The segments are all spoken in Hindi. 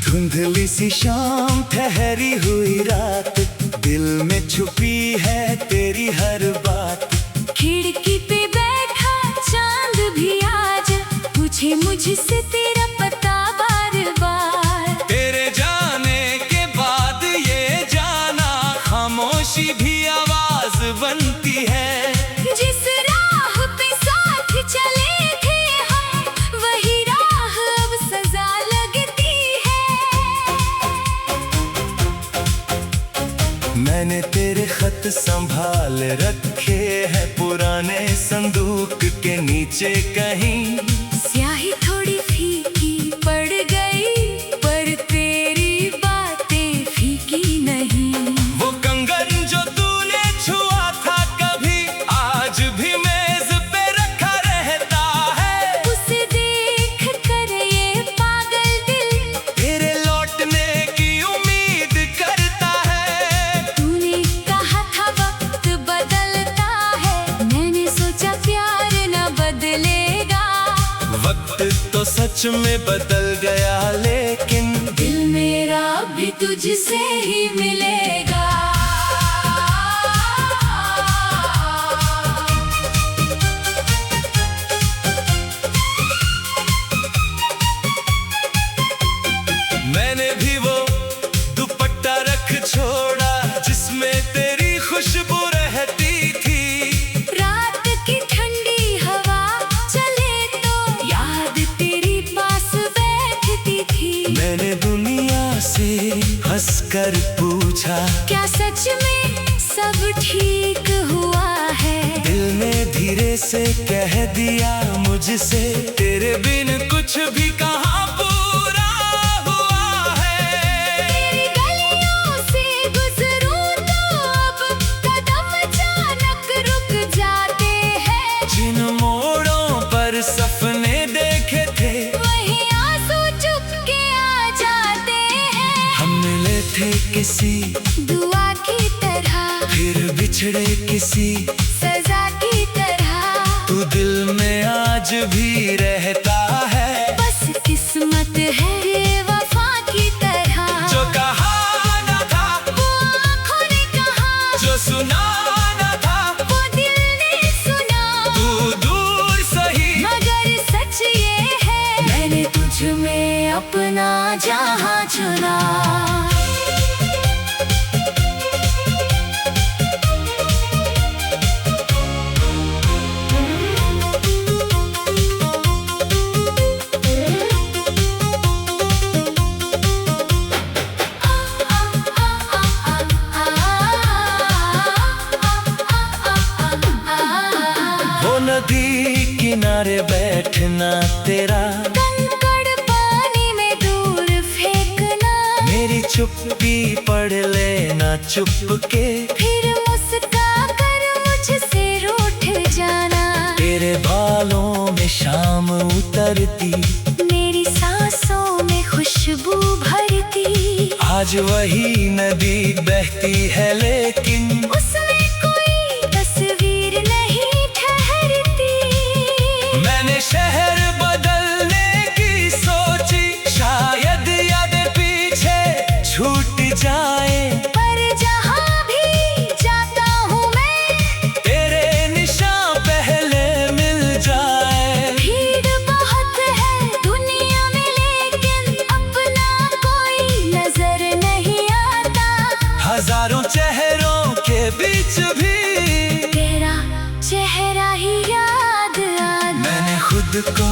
धुंधली सी शाम ठहरी हुई रात, दिल में छुपी है तेरी हर बात। खिड़की पे बैठा चांद भी आज पूछे मुझसे तेरा पता बार बार। तेरे जाने के बाद ये जाना खामोशी भी आवाज बनती है। जिस राह पे साथ चले थे हम, वही राह अब सजा लगती है। मैंने तेरे खत संभाल रखे हैं पुराने संदूक के नीचे कहीं। स्याही थोड़ी फीकी पड़ गई, पर तेरी बातें फीकी नहीं। वो कंगन जो तूने छुआ था कभी, आज भी मेज पे रखा रहता है। उसे देख कर ये पागल दिल तेरे लौटने की उम्मीद करता है। तूने कहा था वक्त बदलता है, मैंने सोचा प्यार न बदलेगा। वक्त तो सच में बदल गया, लेकिन दिल मेरा भी तुझसे ही मिलेगा। मैंने भी वो दुपट्टा रख छोड़ा जिसमें तेरी खुशबू रहती थी। रात की ठंडी हवा चले तो याद तेरी पास बैठती थी। मैंने दुनिया से हंसकर पूछा, क्या सच में सब ठीक हुआ है? दिल ने धीरे से कह दिया मुझसे, तेरे बिन कुछ भी कहाँ पूरा हुआ है। तेरी गलियों से गुजरूं तो अब कदम अचानक रुक जाते हैं। जिन मोड़ों पर सपने देखे थे, वही आंसू चुपके आ जाते हैं। हम मिले थे किसी दुआ की तरह, फिर बिछड़े किसी सजा की तरह। तू दिल में आज भी रहता है। बस किस्मत है ये वफा की तरह। जो कहा न था वो आँखों ने कहा, जो सुना न था वो दिल ने सुना। तू दूर सही, मगर सच ये है, मैंने तुझ में अपना जहां चुना। वो नदी किनारे बैठना तेरा, कंकड़ पानी में दूर फेंकना। मेरी चुप्पी पढ़ लेना चुप के, फिर मुस्का कर मुझसे रूठ जाना। तेरे बालों में शाम उतरती, मेरी सांसों में खुशबू भरती। आज वही नदी बहती है लेकिन उसमें कोई तस्वीर नहीं ठहरती। मैंने शहर बदलने की सोची, शायद यादें पीछे छूट जाए। पर जहाँ भी जाता हूँ मैं, तेरे निशान पहले मिल जाए। भीड़ बहुत है दुनिया में, लेकिन अपना कोई नजर नहीं आता। हजारों चेहरों के बीच भी तेरा चेहरा ही याद आता। मैंने खुद को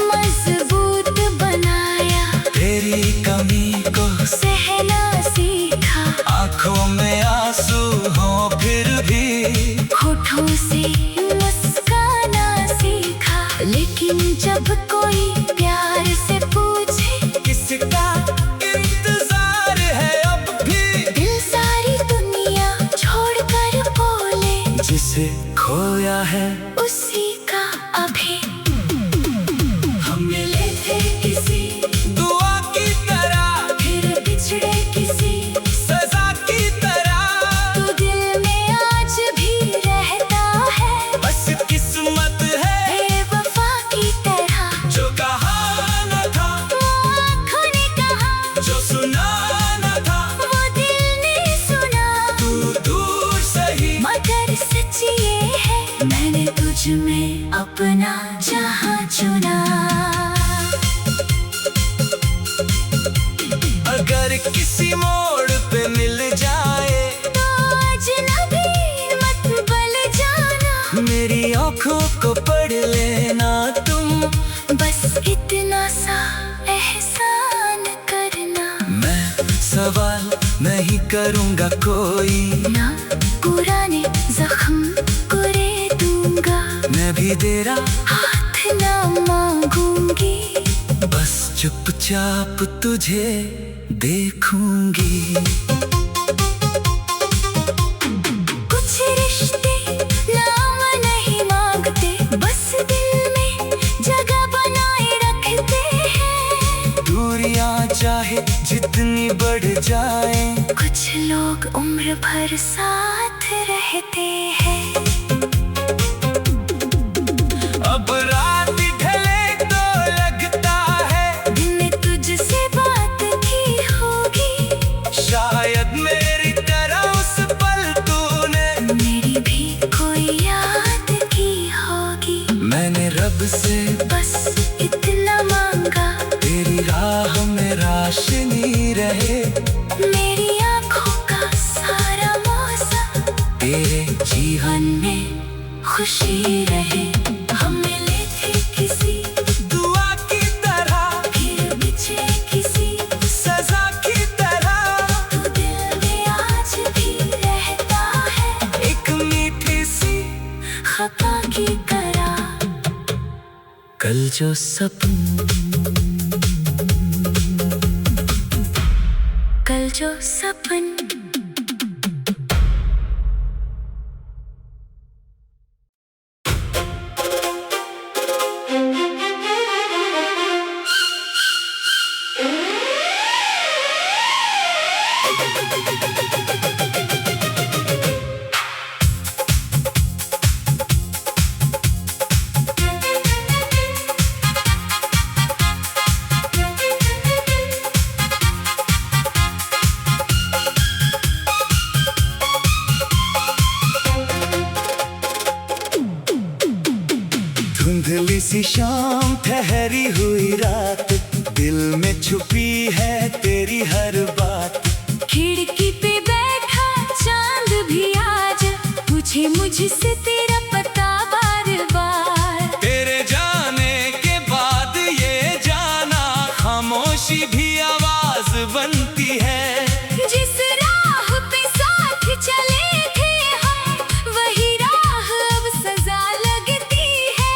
मजबूत बनाया, तेरी कमी को सहना सीखा। आंखों में आंसू हो फिर भी होठों से मुस्काना सीखा। लेकिन जब कोई प्यार से पूछे किसका इंतजार है अब भी, दिल सारी दुनिया छोड़कर बोले, जिसे खोया है उसी का अभी। अगर किसी मोड़ पे मिल जाए तो अजनबी मत बल जाना, मेरी आंखों को पढ़ लेना तुम, बस इतना सा एहसान करना। मैं सवाल नहीं करूँगा कोई, ना पुराने जख्म कुरे दूंगा, मैं भी तेरा हाथ ना मांगूंगी, बस चुपचाप तुझे देखूंगी। कुछ रिश्ते नाम नहीं मांगते, बस दिल में जगह बनाए रखते हैं। दूरियां चाहे जितनी बढ़ जाए, कुछ लोग उम्र भर साथ रहते हैं। अब रात ढले तो लगता है दिन तुझसे बात की होगी, शायद मेरी तरह उस पल तूने मेरी भी कोई याद की होगी। मैंने रब से बस इतना मांगा, तेरी राह में रोशनी रहे, मेरी आँखों का सारा मौसम तेरे जीवन में खुशी रहे। हम मिले थे किसी दुआ की तरह, फिर बिछड़े किसी सजा की तरह, तू दिल में आज भी रहता है, एक मीठी सी खता की तरह। कल जो सपन, कल जो सपन। धुंधली सी शाम, ठहरी हुई रात, दिल में छुपी है तेरी हर बात। खिड़की पे बैठा चांद भी आज पूछे मुझसे तेरा पता बार बार। तेरे जाने के बाद ये जाना, खामोशी भी आवाज बनती है। जिस राह पे साथ चले थे हम, वही राह अब सजा लगती है।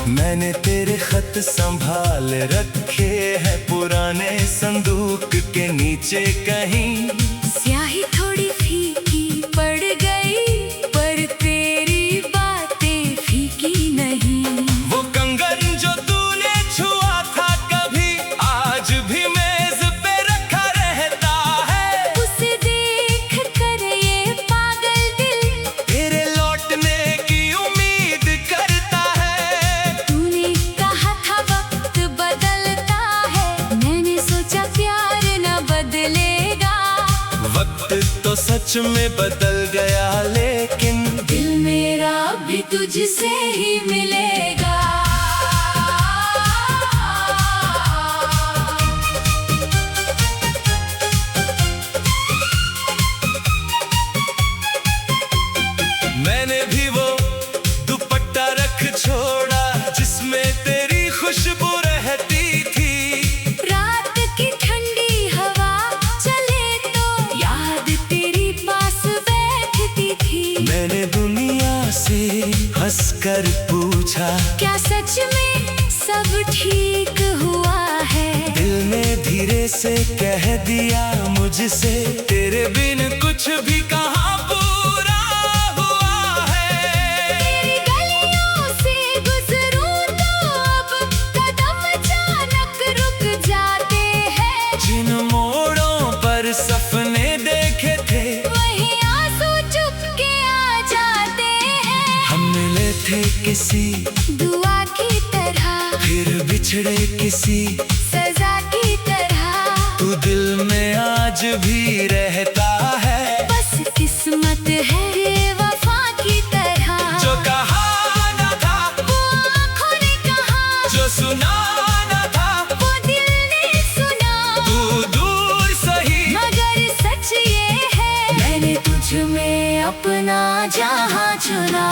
मैंने तेरे खत संभाल रखे हैं पुराने संदूक के नीचे कहीं। स्याही थोड़ी फीकी पड़ गई, पर तेरी बातें फीकी नहीं। वो कंगन जो तूने छुआ था कभी, आज भी मेज पे रखा रहता है। उसे देख कर ये पागल दिल तेरे लौटने की उम्मीद करता है। तूने कहा था वक्त बदलता है, मैंने सोचा प्यार न बदलेगा। वक्त तो सच में बदल गया, लेकिन दिल मेरा भी तुझसे ही मिलेगा। मैंने भी वो दुपट्टा रख छोड़ा जिसमें तेरी खुशबू रहती थी। रात की ठंडी हवा चले तो याद तेरी पास बैठती थी। मैंने दुनिया से हंसकर पूछा, क्या सच में सब ठीक हुआ है? दिल ने धीरे से कह दिया मुझसे, तेरे बिन कुछ भी कहाँ पूरा हुआ है। तेरी गलियों से गुजरूं तो अब कदम अचानक रुक जाते हैं। जिन मोड़ों पर सपने देखे थे, वही आंसू चुपके आ जाते हैं। हम मिले थे किसी दुआ की तरह, फिर बिछड़े किसी सजा की तरह। तू दिल में आज भी रहता है, बस किस्मत है ये वफा की तरह। जो कहा न था वो आँखों ने कहा, जो सुना न था, वो अपना जहां चुना।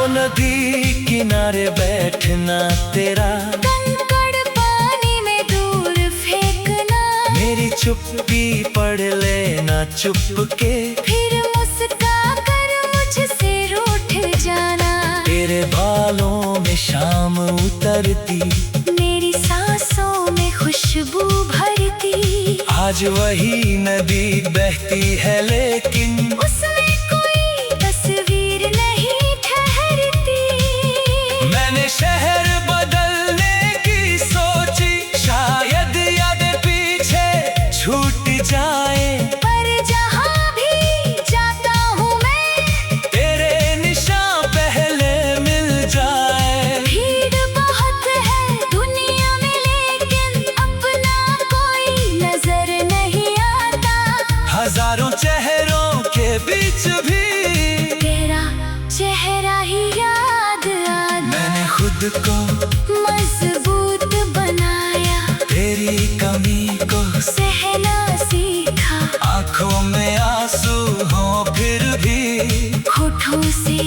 नदी किनारे बैठना तेरा, कंकड़ पानी में दूर फेंकना, मेरी चुप्पी पढ़ लेना चुप के, फिर मुस्का कर मुझसे रूठ जाना। तेरे बालों में शाम उतरती, मेरी सांसों में खुशबू भरती, आज वही नदी बहती है लेकिन उसमें कोई तस्वीर नहीं ठहरती। मैंने शहर बदलने की सोची, शायद यादें पीछे छूट जाए, पर जहाँ भी जाता हूँ मैं, तेरे निशान पहले मिल जाए। भीड़ बहुत है दुनिया में लेकिन अपना कोई नजर नहीं आता। हजारों चेहरों के बीच भी तेरा चेहरा ही याद आता। मैंने खुद को मजबूत बनाया, तेरी कमी को सहना सीखा, आंखों में आंसू हो फिर भी होठों से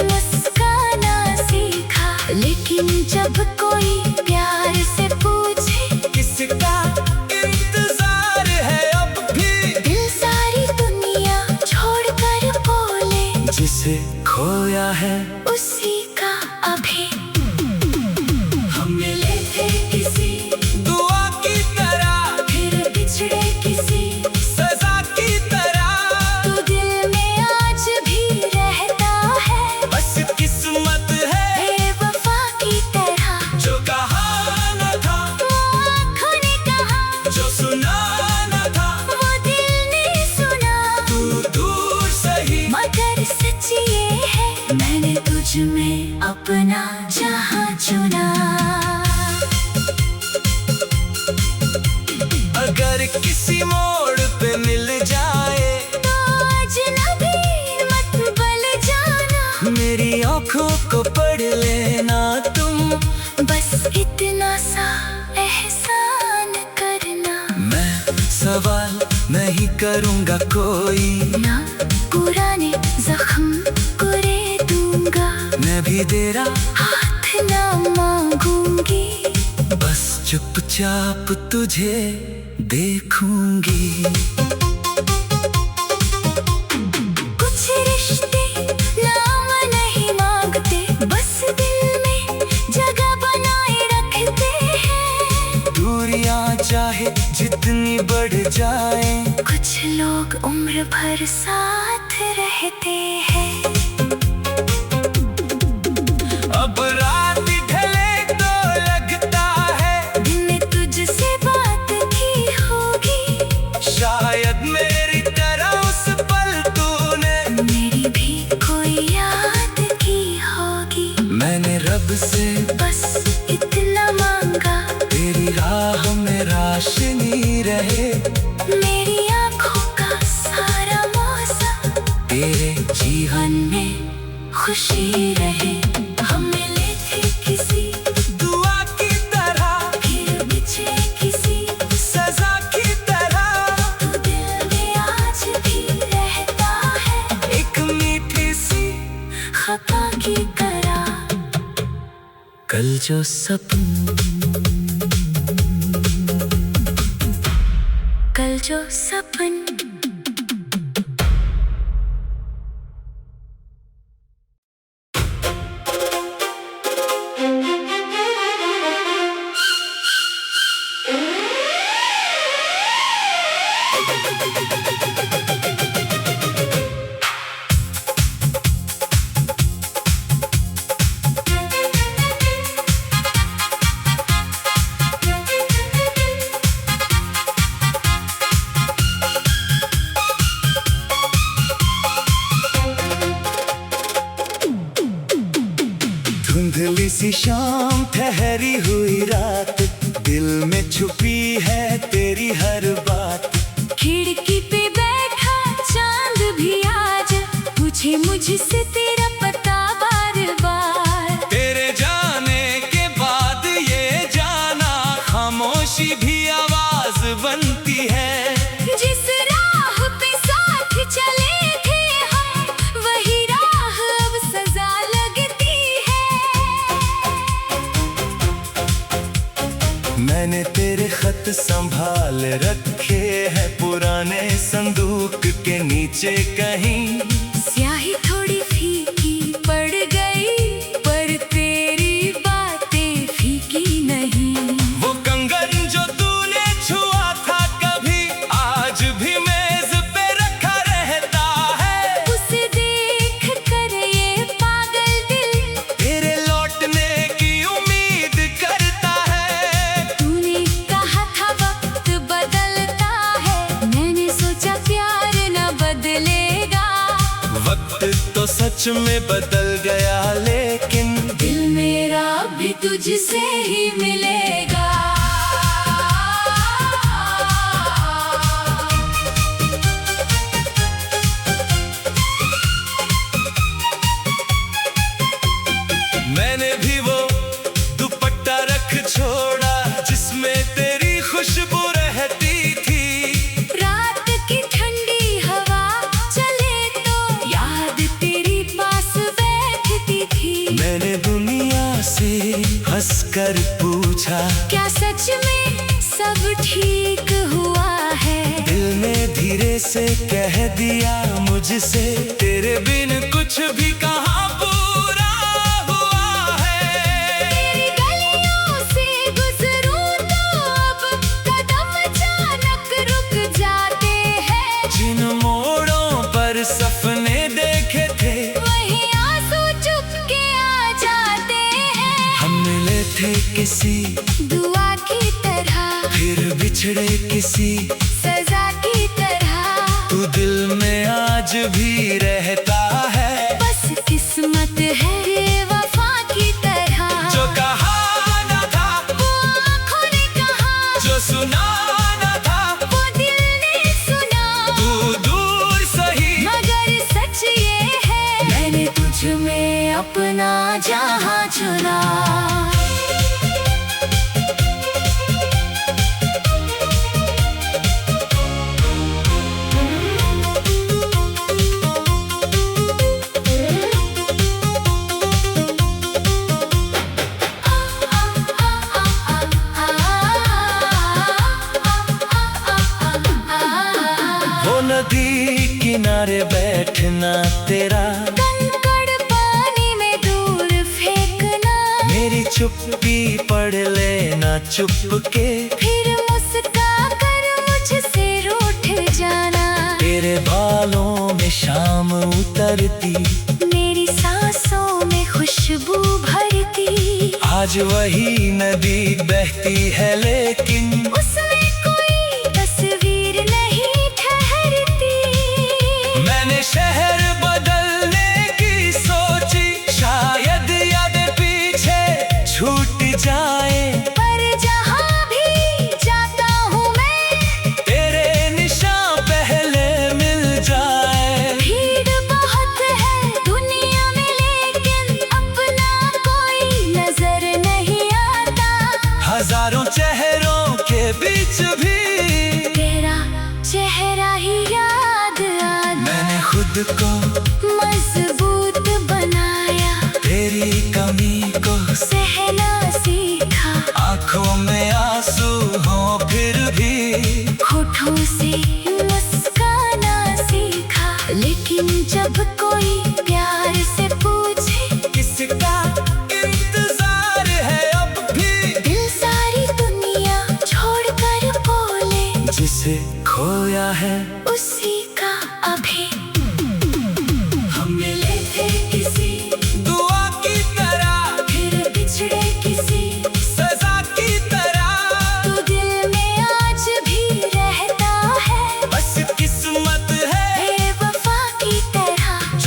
मुस्काना सीखा। लेकिन जब कोई प्यार से पूछे किसका इंतजार है अब भी, दिल सारी दुनिया छोड़कर बोले जिसे खोया है उसी का अभी। हम मिले थे किसी दुआ की तरह, फिर बिछड़े किसी सजा की तरह, तू दिल में आज भी रहता है, बस किस्मत है बेवफा की तरह। जो कहा न था, वो आँखों ने कहा, जो सुना न था, वो दिल ने सुना, तू दूर सही मगर सच ये है मैंने तुझ में अपना जहां चुना। अगर किसी मोड़ पे मिल जाए तो अजनबी मत बल जाना, मेरी आंखों को पढ़ लेना तुम, बस इतना सा एहसान करना। मैं सवाल नहीं करूँगा कोई, ना पुराने जख्म कुरे दूंगा, मैं भी तेरा हाथ ना मांगूंगी, बस चुपचाप तुझे देखूंगी। कुछ रिश्ते नाम नहीं मांगते, बस दिल में जगह बनाए रखते हैं। दूरियां चाहे जितनी बढ़ जाए, कुछ लोग उम्र भर साथ रहते हैं। अब रात ढले तो लगता है दिन तुझसे बात की होगी, शायद मेरी तरह उस पल तूने मेरी भी कोई याद की होगी। मैंने रब से बस इतना मांगा, तेरी राह में रोशनी रहे, मेरी आँखों का सारा मौसम तेरे जीवन में खुशी रहे। हम मिले थे किसी दुआ की तरह, फिर बिछड़े किसी सजा की तरह, तू दिल में आज भी रहता है, एक मीठी सी खता की तरह। कल जो सपन, कल जो सपन। धुंधली सी शाम ठहरी हुई रात, दिल में छुपी है तेरी हर बात। खिड़की पे बैठा चांद भी आज पूछे मुझसे तेरा पता बार बार। तेरे जाने के बाद ये जाना खामोशी भी आवाज बनती है। जिस राह पे साथ चले थे हम वही राह अब सजा लगती है। मैंने तेरे खत संभाल रखे हैं पुराने संदूक के नीचे कहीं। स्याही थोड़ी फीकी पड़ गई पर तेरी बातें फीकी नहीं। वो कंगन जो तूने छुआ था कभी आज भी मेज पे रखा रहता है। उसे देख कर ये पागल दिल तेरे लौटने की उम्मीद करता है। तूने कहा था वक्त बदलता है मैंने सोचा प्यार न बदलेगा। वक्त तो सच में बदल गया लेकिन दिल मेरा भी तुझसे ही मिलेगा। मैंने भी वो दुपट्टा रख छोड़ा जिसमें तेरी खुशबू रहती थी। रात की ठंडी हवा चले तो याद तेरी पास बैठती थी। मैंने दुनिया से हंसकर पूछा क्या सच में सब ठीक हुआ है। दिल ने धीरे से कह दिया मुझसे तेरे बिन कुछ भी कहाँ पूरा हुआ है। तेरी गलियों से गुजरूं तो अब कदम अचानक रुक जाते हैं। जिन मोड़ों पर सपने देखे थे वहीं आंसू चुपके आ जाते हैं। हम मिले थे किसी दुआ की तरह फिर बिछड़े किसी सजा की तरह। तू दिल में आज भी रहता है। बस किस्मत है ये वफा की तरह। जो कहा न था वो आँखों ने कहा जो सुना न था वो दिल ने सुना। तू दूर सही मगर सच ये है मैंने तुझ में अपना जहां चुना। वो नदी किनारे बैठना तेरा कंकड़ पानी में दूर फेंकना। मेरी चुप्पी पढ़ लेना चुप के फिर मुस्का कर मुझसे रूठ जाना। तेरे बालों में शाम उतरती मेरी सांसों में खुशबू भरती। आज वही नदी बहती है लेकिन उसमें कोई तस्वीर नहीं ठहरती। मैंने शहर बदलने की सोची शायद यादें पीछे छूट जाए। पर जहाँ भी जाता हूँ मैं तेरे निशान पहले मिल जाए। भीड़ बहुत है दुनिया में लेकिन अपना कोई नजर नहीं आता। हजारों चेहरों के बीच भी तेरा चेहरा ही याद आता। मैंने खुद को मजबूत बनाया तेरी कमी को सहना सीखा। आंखों में आंसू हो फिर भी होठों से मुस्काना सीखा। लेकिन जब कोई प्यार से पूछे किसका इंतजार है अब भी दिल सारी दुनिया छोड़कर बोले जिसे खोया है उसी का अभी। हम मिले थे किसी दुआ की तरह फिर बिछड़े किसी सजा की तरह। तू दिल में आज भी रहता है। बस किस्मत है बेवफा की तरह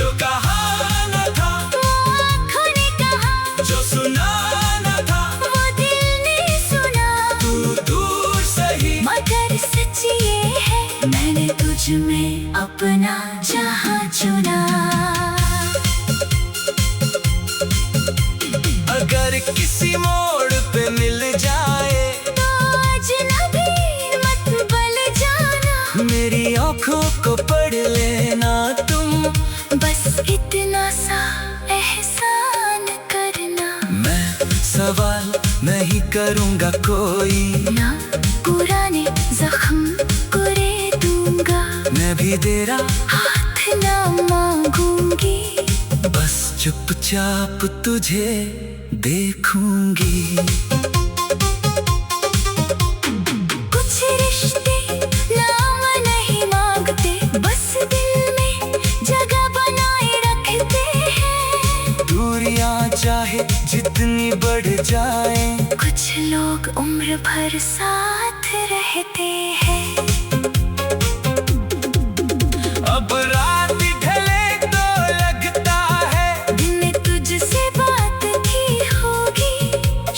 करूँगा कोई, ना पुराने जख्म कुरे दूंगा, मैं भी तेरा हाथ ना मांगूंगी, बस चुपचाप तुझे देखूंगी। कुछ रिश्ते नाम नहीं मांगते, बस दिल में जगह बनाए रखते हैं। दूरियां चाहे जितनी बढ़ जाए, कुछ लोग उम्र भर साथ रहते हैं। अब रात ढले तो लगता है दिन तुझसे बात की होगी,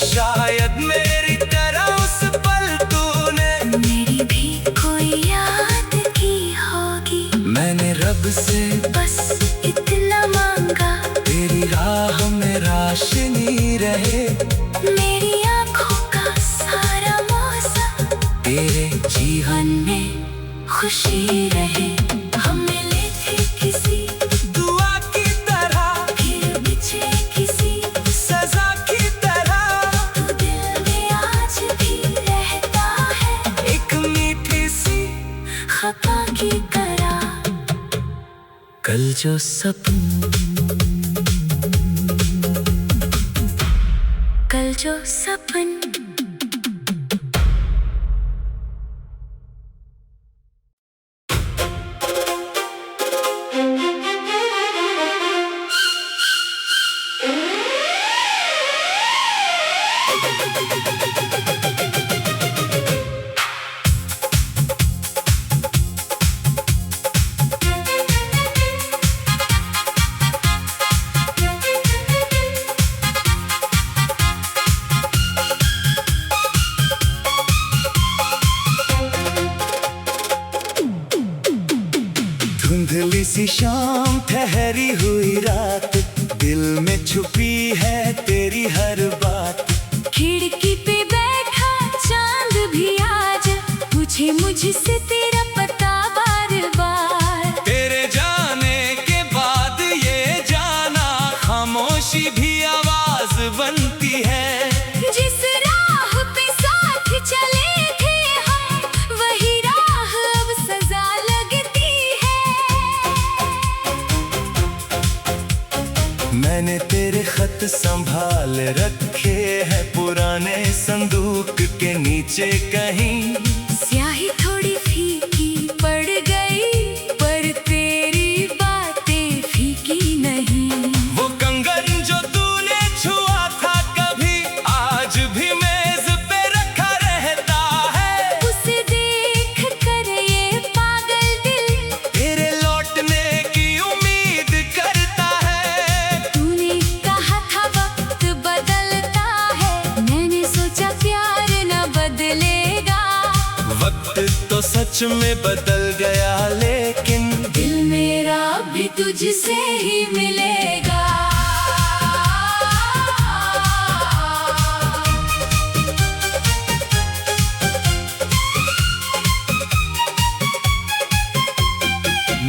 शायद मेरी तरह उस पल तूने मेरी भी कोई याद की होगी। मैंने रब से बस इतना मांगा, तेरी राह में रोशनी रहे, मेरी आँखों का सारा मौसम तेरे जीवन में खुशी रहे। हम मिले थे किसी दुआ की तरह, फिर बिछड़े किसी सजा की तरह, तो दिल में आज भी रहता है, एक मीठी सी खता की तरह। कल जो सपन, कल जो सपन धुंधली सी शाम, ठहरी हुई रात, दिल में छुपी है तेरी हर बात। खिड़की पे बैठा चांद भी आज पूछे मुझसे तेरा पता बार बार। तेरे जाने के बाद ये जाना, खामोशी भी आवाज बनती है। जिस राह पे साथ चले थे हम, वही राह अब सजा लगती है। मैंने तेरे खत संभाल रखे हैं पुराने संदूक के नीचे कहीं। स्याही थोड़ी फीकी पड़ गई, पर तेरी बातें फीकी नहीं। वो कंगन जो तूने छुआ था कभी, आज भी मेज पे रखा रहता है। उसे देख कर ये पागल दिल तेरे लौटने की उम्मीद करता है। तूने कहा था वक्त बदलता है, मैंने सोचा प्यार न बदलेगा। वक्त तो सच में बदल गया, लेकिन दिल मेरा भी तुझसे ही मिलेगा।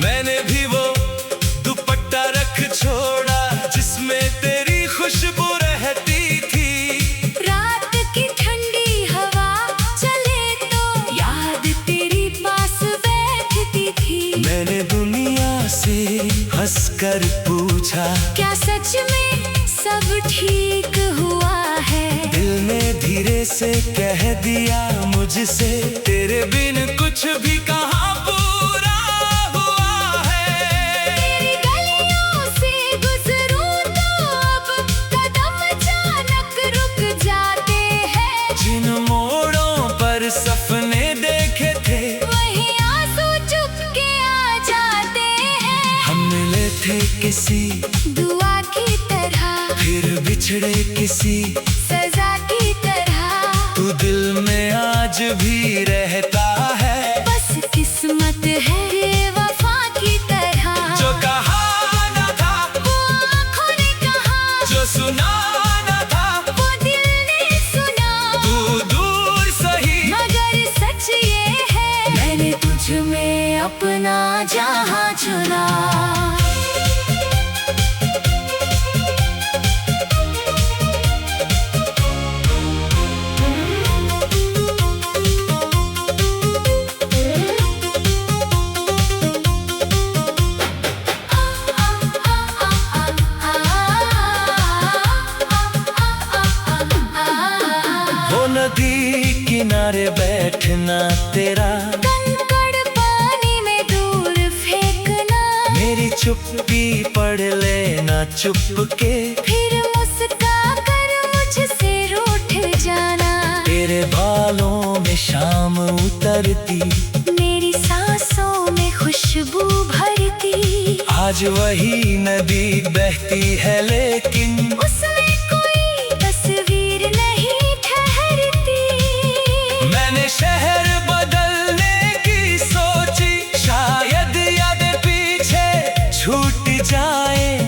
मैंने भी वो दुपट्टा रख छोड़ा जिसमें तेरी खुशबू रहती थी। रात की ठंडी हवा चले तो याद तेरी पास बैठती थी। मैंने दुनिया से हंसकर पूछा, क्या सच में सब ठीक हुआ है? दिल ने धीरे से कह दिया मुझसे, तेरे बिन कुछ भी कहाँ पूरा हुआ है। तेरी गलियों से गुजरूं तो अब कदम अचानक रुक जाते हैं। जिन मोड़ों पर सपने देखे थे, वही आंसू चुपके आ जाते हैं। हम मिले थे किसी दुआ की तरह, फिर बिछड़े किसी सजा की तरह। तू दिल में आज भी रहता है, बस किस्मत है ये वफा की तरह। जो कहा न था वो आँखों ने कहा, जो सुना न था वो दिल ने सुना। तू दूर सही, मगर सच ये है, मैंने तुझ में अपना जहां चुना। बिना तेरा। कंकड़ पानी में दूर फेंकना, मेरी चुप्पी पढ़ लेना चुप के। फिर मुस्का कर मुझसे रूठ जाना। तेरे बालों में शाम उतरती, मेरी सांसों में खुशबू भरती। आज वही नदी बहती है लेकिन उसमें कोई तस्वीर नहीं ठहरती। मैंने शहर बदलने की सोची, शायद यादें पीछे छूट जाए।